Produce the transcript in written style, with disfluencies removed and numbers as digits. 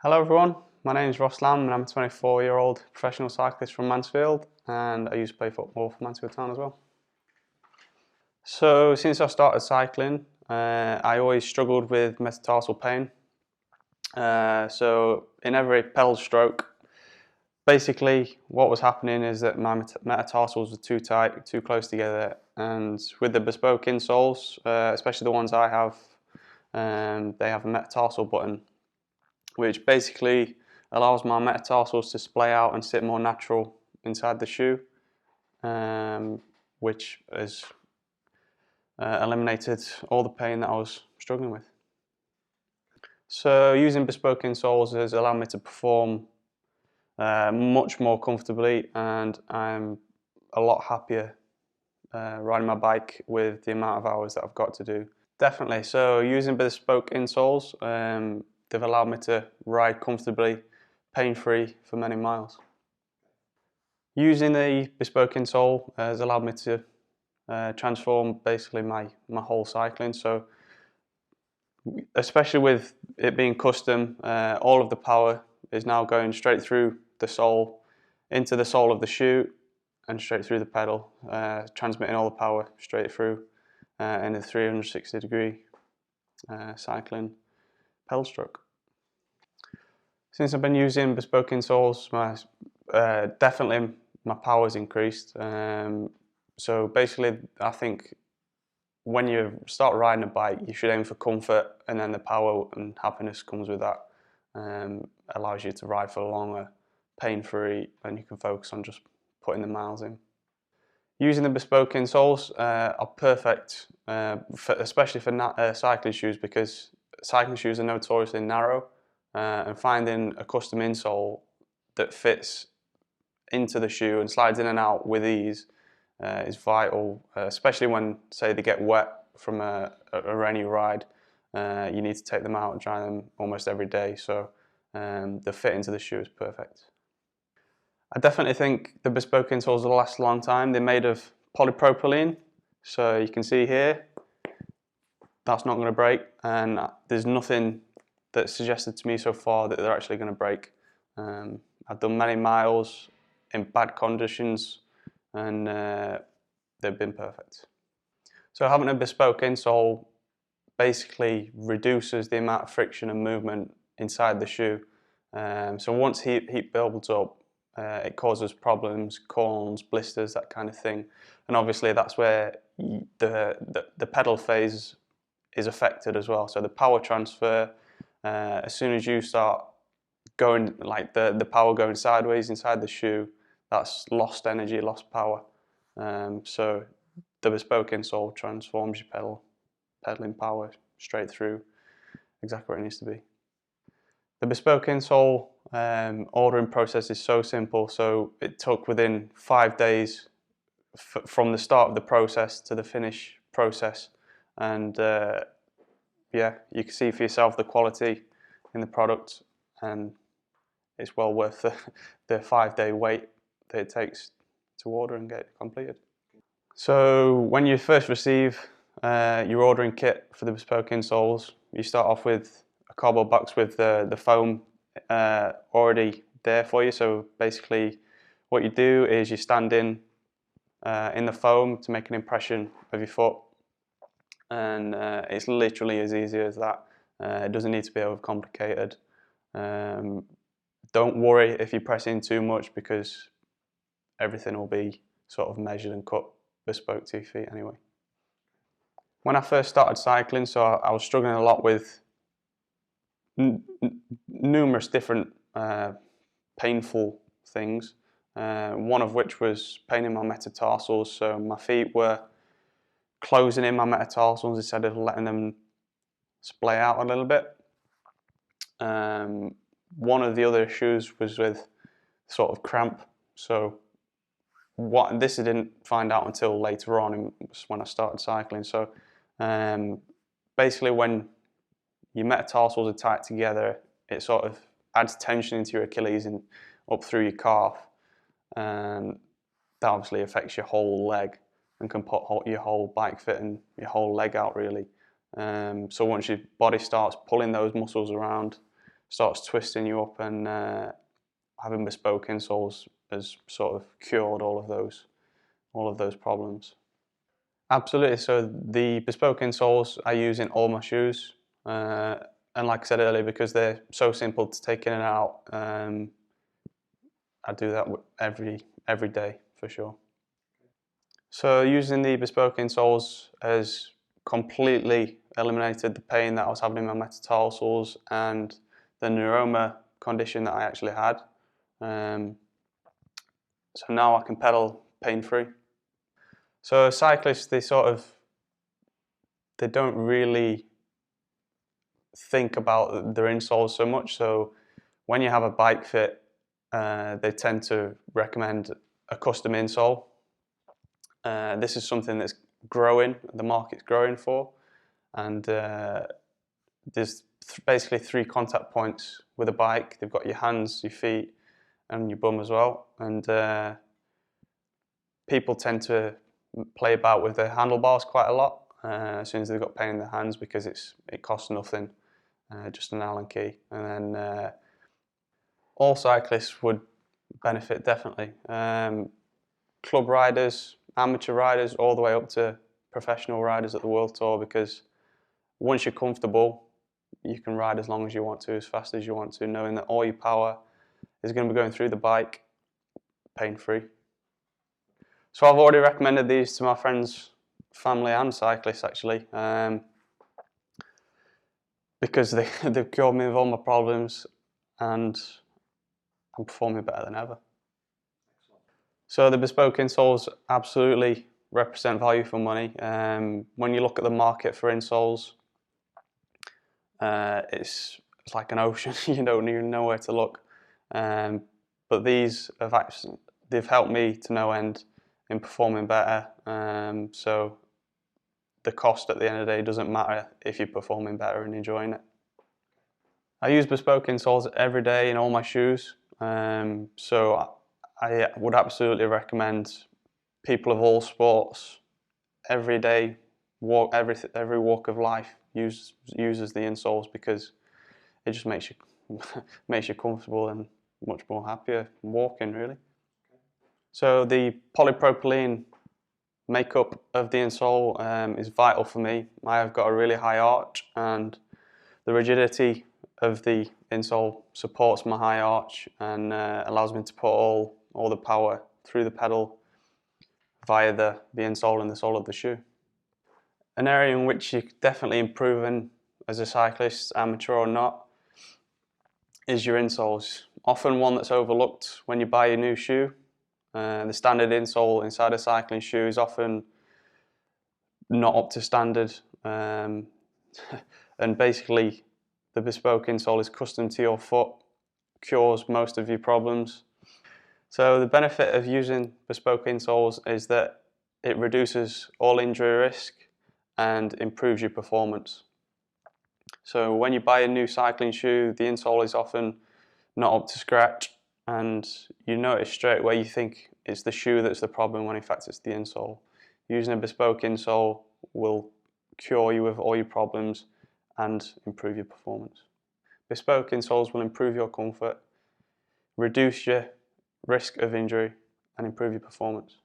Hello everyone, my name is Ross Lamb and I'm a 24-year-old professional cyclist from Mansfield, and I used to play football for Mansfield Town as well. So since I started cycling, I always struggled with metatarsal pain. So in every pedal stroke, basically what was happening is that my metatarsals were too tight, too close together, and with the bespoke insoles, especially the ones I have, they have a metatarsal button, which basically allows my metatarsals to splay out and sit more natural inside the shoe, which has eliminated all the pain that I was struggling with. So using bespoke insoles has allowed me to perform much more comfortably, and I'm a lot happier riding my bike with the amount of hours that I've got to do. Definitely, so using bespoke insoles, they've allowed me to ride comfortably, pain-free for many miles. Using the bespoke insole has allowed me to transform basically my whole cycling. So especially with it being custom, all of the power is now going straight through the sole, into the sole of the shoe and straight through the pedal, transmitting all the power straight through in a 360-degree cycling pedal stroke. Since I've been using bespoke insoles, definitely my power's increased. So basically, I think when you start riding a bike, you should aim for comfort, and then the power and happiness comes with that. Allows you to ride for longer, pain-free, and you can focus on just putting the miles in. Using the bespoke insoles are perfect, especially for cycling shoes, because cycling shoes are notoriously narrow, and finding a custom insole that fits into the shoe and slides in and out with ease is vital, especially when, say, they get wet from a rainy ride. You need to take them out and dry them almost every day, so the fit into the shoe is perfect. I definitely think the bespoke insoles will last a long time. They're made of polypropylene, so you can see here, that's not going to break, and there's nothing that's suggested to me so far that they're actually going to break. I've done many miles in bad conditions, and they've been perfect. So having a bespoke insole basically reduces the amount of friction and movement inside the shoe. So once heat builds up, it causes problems, corns, blisters, that kind of thing. And obviously that's where the pedal phase is affected as well. So the power transfer, as soon as you start going, like the power going sideways inside the shoe, that's lost energy, lost power. So the bespoke insole transforms your pedaling power straight through, exactly where it needs to be. The bespoke insole ordering process is so simple, so it took within 5 days from the start of the process to the finish process, and yeah, you can see for yourself the quality in the product, and it's well worth the 5-day wait that it takes to order and get it completed. So when you first receive your ordering kit for the bespoke insoles, you start off with a cardboard box with the foam already there for you. So basically what you do is you stand in the foam to make an impression of your foot, and it's literally as easy as that. It doesn't need to be overcomplicated. Don't worry if you press in too much, because everything will be sort of measured and cut bespoke to your feet anyway. When I first started cycling, so I was struggling a lot with numerous different painful things, one of which was pain in my metatarsals. So my feet were closing in my metatarsals instead of letting them splay out a little bit. One of the other issues was with sort of cramp. So this I didn't find out until later on, when I started cycling. So basically when your metatarsals are tight together, it sort of adds tension into your Achilles and up through your calf, and that obviously affects your whole leg and can put your whole bike fit and your whole leg out really. So once your body starts pulling those muscles around, starts twisting you up, and having bespoke insoles has sort of cured all of those problems. Absolutely. So the bespoke insoles I use in all my shoes, and like I said earlier, because they're so simple to take in and out, I do that every day for sure. So using the bespoke insoles has completely eliminated the pain that I was having in my metatarsals and the neuroma condition that I actually had. So now I can pedal pain-free. So cyclists, they don't really think about their insoles so much. So when you have a bike fit, they tend to recommend a custom insole. This is something that's growing, the market's growing for, and there's basically 3 contact points with a bike. They've got your hands, your feet, and your bum as well. And people tend to play about with their handlebars quite a lot as soon as they've got pain in their hands, because it costs nothing, just an Allen key. And then all cyclists would benefit definitely. Club riders, amateur riders, all the way up to professional riders at the World Tour, because once you're comfortable, you can ride as long as you want to, as fast as you want to, knowing that all your power is going to be going through the bike pain-free. So I've already recommended these to my friends, family and cyclists actually, because they've cured me of all my problems and I'm performing better than ever. So the bespoke insoles absolutely represent value for money. When you look at the market for insoles, it's like an ocean. You don't even know where to look. But they've helped me to no end in performing better. So the cost at the end of the day doesn't matter if you're performing better and enjoying it. I use bespoke insoles every day in all my shoes. So I would absolutely recommend people of all sports, every day, every walk of life uses the insoles, because it just makes you makes you comfortable and much more happier walking, really. So the polypropylene makeup of the insole is vital for me. I have got a really high arch, and the rigidity of the insole supports my high arch and allows me to put all the power through the pedal via the insole and the sole of the shoe. An area in which you're definitely improving as a cyclist, amateur or not, is your insoles. Often one that's overlooked when you buy a new shoe. The standard insole inside a cycling shoe is often not up to standard, and basically the bespoke insole is custom to your foot, cures most of your problems. So the benefit of using bespoke insoles is that it reduces all injury risk and improves your performance. So when you buy a new cycling shoe, the insole is often not up to scratch, and you notice straight away, you think it's the shoe that's the problem, when in fact it's the insole. Using a bespoke insole will cure you of all your problems and improve your performance. Bespoke insoles will improve your comfort, reduce your risk of injury, and improve your performance.